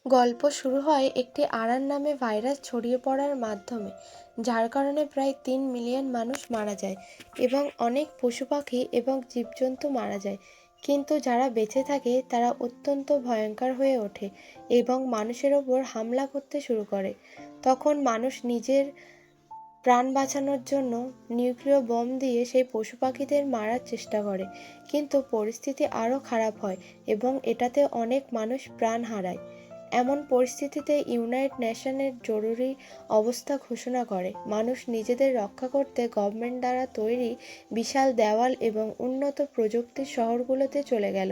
গল্প শুরু হয় একটি আরান নামে ভাইরাস ছড়িয়ে পড়ার মাধ্যমে, যার কারণে প্রায় 3 মিলিয়ন মানুষ মারা যায় এবং অনেক পশু পাখি এবং জীবজন্তু মারা যায়। কিন্তু যারা বেঁচে থাকে তারা অত্যন্ত ভয়ঙ্কর হয়ে ওঠে এবং মানুষের ওপর হামলা করতে শুরু করে। তখন মানুষ নিজের প্রাণ বাঁচানোর জন্য নিউক্লিয় বোম দিয়ে সেই পশু পাখিদের মারার চেষ্টা করে, কিন্তু পরিস্থিতি আরও খারাপ হয় এবং এটাতে অনেক মানুষ প্রাণ হারায়। এমন পরিস্থিতিতে ইউনাইটেড নেশনের জরুরি অবস্থা ঘোষণা করে। মানুষ নিজেদের রক্ষা করতে গভর্নমেন্ট দ্বারা তৈরি বিশাল দেওয়াল এবং উন্নত প্রযুক্তির শহরগুলোতে চলে গেল,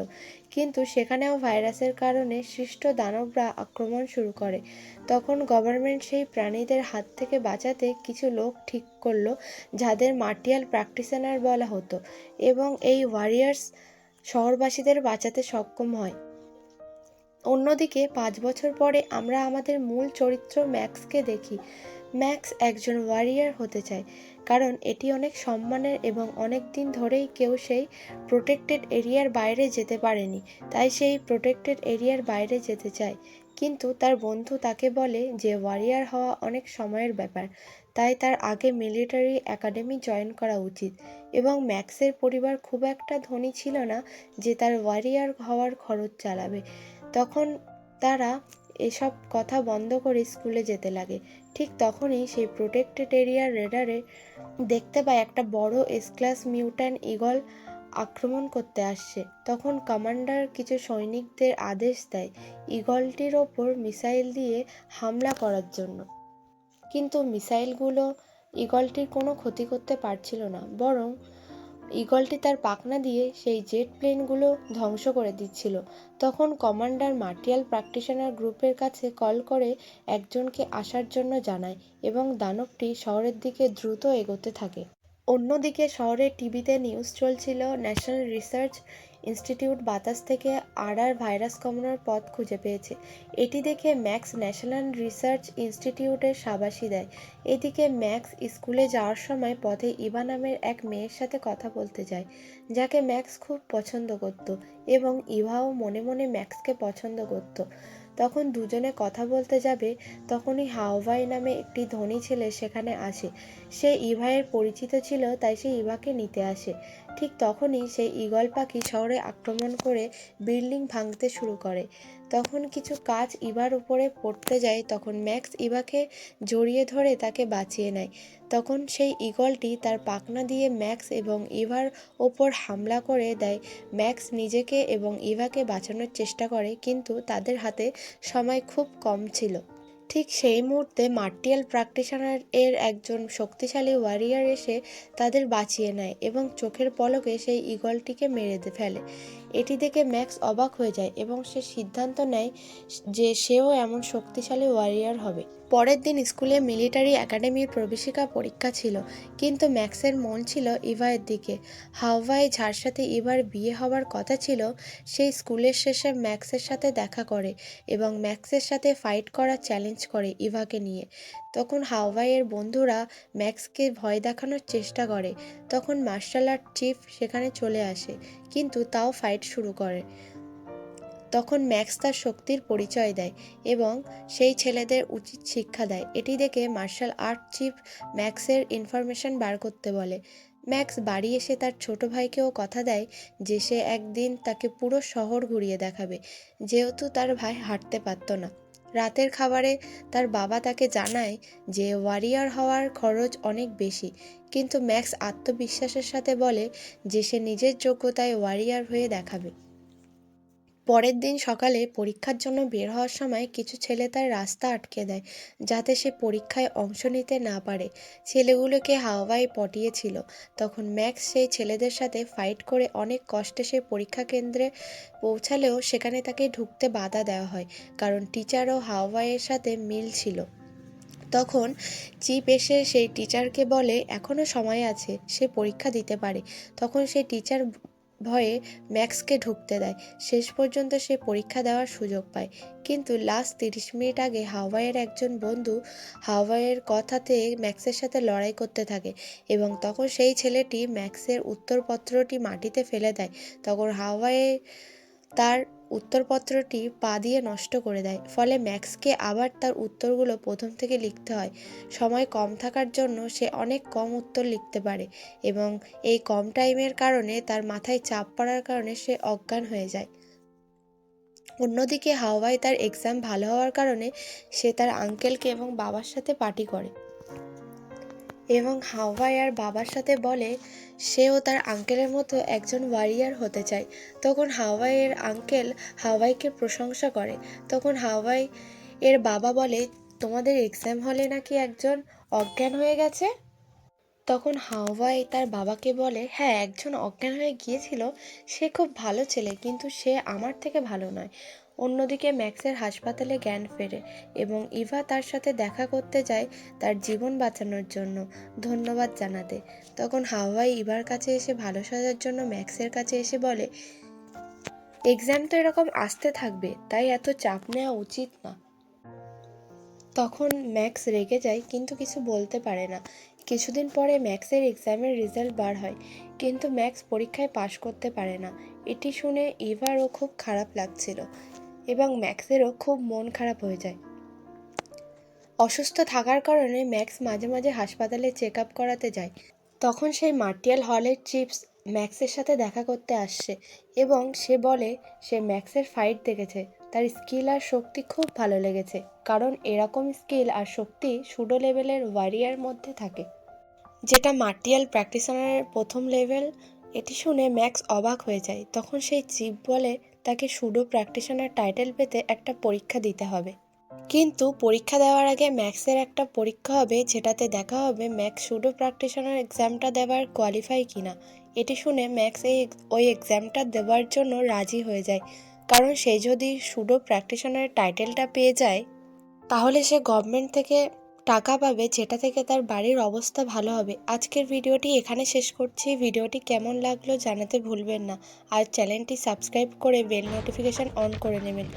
কিন্তু সেখানেও ভাইরাসের কারণে সৃষ্ট দানবরা আক্রমণ শুরু করে। তখন গভর্নমেন্ট সেই প্রাণীদের হাত থেকে বাঁচাতে কিছু লোক ঠিক করলো, যাদের মার্টিয়াল প্র্যাকটিশনার বলা হতো, এবং এই ওয়ারিয়ার্স শহরবাসীদের বাঁচাতে সক্ষম হয়। অন্যদিকে 5 বছর পরে আমরা আমাদের মূল চরিত্র ম্যাক্সকে দেখি। ম্যাক্স একজন ওয়ারিয়ার হতে চায়, কারণ এটি অনেক সম্মানের এবং অনেক দিন ধরেই কেউ সেই প্রোটেক্টেড এরিয়ার বাইরে যেতে পারেনি, তাই সেই প্রোটেক্টেড এরিয়ার বাইরে যেতে চায়। কিন্তু তার বন্ধু তাকে বলে যে ওয়ারিয়ার হওয়া অনেক সময়ের ব্যাপার, তাই তার আগে মিলিটারি একাডেমি জয়েন করা উচিত। এবং ম্যাক্সের পরিবার খুব একটা ধনী ছিল না যে তার ওয়ারিয়ার হওয়ার খরচ চালাবে। তখন তারা এসব কথা বন্ধ করে স্কুলে যেতে লাগে। ঠিক তখনই সেই প্রোটেক্টেড এরিয়ার রেডারে দেখতে পায় একটা বড় এস ক্লাস মিউট্যান্ট ঈগল আক্রমণ করতে আসছে। তখন কমান্ডার কিছু সৈনিকদের আদেশ দেয় ঈগলটির ওপর মিসাইল দিয়ে হামলা করার জন্য, কিন্তু মিসাইলগুলো ঈগলটির কোনো ক্ষতি করতে পারছিল না, বরং ঈগলটি তার পাখনা দিয়ে সেই জেট প্লেনগুলো ধ্বংস করে দিচ্ছিল। তখন কমান্ডার মার্টিয়াল প্র্যাকটিশনার গ্রুপের কাছে কল করে একজনকে আসার জন্য জানায় এবং দানবটি শহরের দিকে দ্রুত এগোতে থাকে। অন্যদিকে শহরের টিভিতে নিউজ চলছিল, ন্যাশনাল রিসার্চ ইনস্টিটিউট বাতাস থেকে ভাইরাস কমানোর পথ খুঁজে পেয়েছে। এটি দেখে ম্যাক্স ন্যাশনাল রিসার্চ ইনস্টিটিউটের সাবাসী দেয়। এদিকে ম্যাক্স স্কুলে যাওয়ার সময় পথে ইভা নামের এক মেয়ের সাথে কথা বলতে যায়, যাকে ম্যাক্স খুব পছন্দ করত, এবং ইভাও মনে মনে ম্যাক্সকে পছন্দ করত। তখন দুজনে কথা বলতে যাবে, তখনই হাওভাই নামে একটি ধনী ছেলে সেখানে আসে। সে ইভায়ের পরিচিত ছিল, তাই সে ইভাকে নিতে আসে। ঠিক তখনই সেই ঈগল পাখি শহরে আক্রমণ করে বিল্ডিং ভাঙতে শুরু করে। তখন কিছু কাচ ইভার উপরে পড়তে যায়, তখন ম্যাক্স ইভাকে জড়িয়ে ধরে তাকে বাঁচিয়ে নেয়। তখন সেই ঈগলটি তার পাখনা দিয়ে ম্যাক্স এবং ইভার ওপর হামলা করে দেয়। ম্যাক্স নিজেকে এবং ইভাকে বাঁচানোর চেষ্টা করে, কিন্তু তাদের হাতে সময় খুব কম ছিল। ঠিক সেই মুহূর্তে মার্টিয়াল প্র্যাকটিশনার এর একজন শক্তিশালী ওয়ারিয়ার এসে তাদের বাঁচিয়ে নেয় এবং চোখের পলকে সেই ঈগলটিকে মেরে ফেলে। এটি দেখে ম্যাক্স অবাক হয়ে যায় এবং সে সিদ্ধান্ত নেয় যে সেও এমন শক্তিশালী ওয়ারিয়ার হবে। পরের দিন স্কুলে মিলিটারি একাডেমির প্রবেশিকা পরীক্ষা ছিল, কিন্তু ম্যাক্সের মন ছিল ইভায়ের দিকে। হাওয়াই, যার সাথে ইভার বিয়ে হওয়ার কথা ছিল, সেই স্কুলের শেষে ম্যাক্সের সাথে দেখা করে এবং ম্যাক্সের সাথে ফাইট করার চ্যালেঞ্জ করে ইভাকে নিয়ে। তখন হাওয়াইয়ের বন্ধুরা ম্যাক্সকে ভয় দেখানোর চেষ্টা করে। তখন মার্শাল আর্ট চিফ সেখানে চলে আসে, কিন্তু তাও ফাইট শুরু করে। তখন ম্যাক্স তার শক্তির পরিচয় দেয় এবং সেই ছেলেদের উচিত শিক্ষা দেয়। এটি দেখে মার্শাল আর্ট চিফ ম্যাক্সের ইনফরমেশন বার করতে বলে। ম্যাক্স বাড়ি এসে তার ছোট ভাইকেও কথা দেয় যে সে একদিন তাকে পুরো শহর ঘুরিয়ে দেখাবে, যেহেতু তার ভাই হাঁটতে পারত না। রাতের খাবারে তার বাবা তাকে জানায় যে ওয়ারিয়ার হওয়ার খরচ অনেক বেশি, কিন্তু ম্যাক্স আত্মবিশ্বাসের সাথে বলে যে সে নিজের যোগ্যতায় ওয়ারিয়ার হয়ে দেখাবে। পরের দিন সকালে পরীক্ষার জন্য বের হওয়ার সময় কিছু ছেলে তার রাস্তা আটকে দেয়, যাতে সে পরীক্ষায় অংশ নিতে না পারে। ছেলেগুলোকে হাওয়ায় পটিয়েছিল। তখন ম্যাক্স সেই ছেলেদের সাথে ফাইট করে অনেক কষ্টে সে পরীক্ষা কেন্দ্রে পৌঁছালেও সেখানে তাকে ঢুকতে বাধা দেওয়া হয়, কারণ টিচার ও হাওয়াইয়ের সাথে মিল ছিল। তখন চিপ এসে সেই টিচারকে বলে এখনও সময় আছে, সে পরীক্ষা দিতে পারে। তখন সেই টিচার ভয়ে ম্যাক্সকে ঢুকতে দেয়। শেষ পর্যন্ত সে পরীক্ষা দেওয়ার সুযোগ পায়, কিন্তু লাস্ট 30 মিনিট আগে হাওয়াইয়ের একজন বন্ধু হাওয়াইয়ের কথাতে ম্যাক্সের সাথে লড়াই করতে থাকে এবং তখন সেই ছেলেটি ম্যাক্সের উত্তরপত্রটি মাটিতে ফেলে দেয়। তখন হাওয়াইয়ে তার উত্তরপত্রটি পা দিয়ে নষ্ট করে দেয়। ফলে ম্যাক্সকে আবার তার উত্তরগুলো প্রথম থেকে লিখতে হয়। সময় কম থাকার জন্য সে অনেক কম উত্তর লিখতে পারে এবং এই কম টাইমের কারণে তার মাথায় চাপ পড়ার কারণে সে অজ্ঞান হয়ে যায়। অন্যদিকে হাওয়াই তার এক্সাম ভালো হওয়ার কারণে সে তার আঙ্কেলকে এবং বাবার সাথে পার্টি করে এবং হাওয়াই আর বাবার সাথে বলে সেও তার আঙ্কেলের মতো একজন ওয়ারিয়ার হতে চায়। তখন হাওয়াইয়ের আঙ্কেল হাওয়াইকে প্রশংসা করে। তখন হাওয়াই এর বাবা বলে, তোমাদের এক্সাম হলে নাকি একজন অজ্ঞান হয়ে গেছে? তখন হাওয়াই তার বাবাকে বলে, হ্যাঁ, একজন অজ্ঞান হয়ে গিয়েছিল। সে খুব ভালো ছেলে, কিন্তু সে আমার থেকে ভালো নয়। অন্যদিকে ম্যাক্সের হাসপাতালে জ্ঞান ফেরে এবং ইভা তার সাথে দেখা করতে যায় তার জীবন বাঁচানোর জন্য ধন্যবাদ জানাতে। তখন হাওয়াই ইভার কাছে এসে ভালো সাজার জন্য ম্যাক্সের কাছে এসে বলে, এক্সাম তো এরকম আসতে থাকবে, তাই এত চাপ নেওয়া উচিত না। তখন ম্যাক্স রেগে যায়, কিন্তু কিছু বলতে পারে না। কিছুদিন পরে ম্যাক্সের এক্সামের রেজাল্ট বার হয়, কিন্তু ম্যাক্স পরীক্ষায় পাশ করতে পারে না। এটি শুনে ইভারও খুব খারাপ লাগছিল এবং ম্যাক্সেরও খুব মন খারাপ হয়ে যায়। অসুস্থ থাকার কারণে ম্যাক্স মাঝে মাঝে হাসপাতালে চেক আপ করাতে যায়। তখন সেই মার্টিয়াল হলের চিপস ম্যাক্সের সাথে দেখা করতে আসছে এবং সে বলে সে ম্যাক্সের ফাইট দেখেছে, তার স্কিল আর শক্তি খুব ভালো লেগেছে, কারণ এরকম স্কিল আর শক্তি সুডো লেভেলের ওয়ারিয়ার মধ্যে থাকে, যেটা মার্টিয়াল প্র্যাকটিশনারের প্রথম লেভেল। এটি শুনে ম্যাক্স অবাক হয়ে যায়। তখন সেই চিপ বলে তাকে সুডো প্র্যাকটিশনার টাইটেল পেতে একটা পরীক্ষা দিতে হবে। কিন্তু পরীক্ষা দেওয়ার আগে ম্যাক্সের একটা পরীক্ষা হবে, যেটাতে দেখা হবে ম্যাক্স সুডো প্র্যাকটিশনার এক্সামটা দেওয়ার কোয়ালিফাই কিনা। এটি শুনে ম্যাক্স ওই এক্সামটা দেওয়ার জন্য রাজি হয়ে যায়, কারণ সে যদি সুডো প্র্যাকটিশনারের টাইটেলটা পেয়ে যায় তাহলে সে গভর্নমেন্ট থেকে টাকা পাবে, যেটা থেকে তার বাড়ির অবস্থা ভালো হবে। আজকের ভিডিওটি এখানে শেষ করছি। ভিডিওটি কেমন লাগলো জানাতে ভুলবেন না, আর চ্যানেলটি সাবস্ক্রাইব করে বেল নোটিফিকেশান অন করে নেবেন।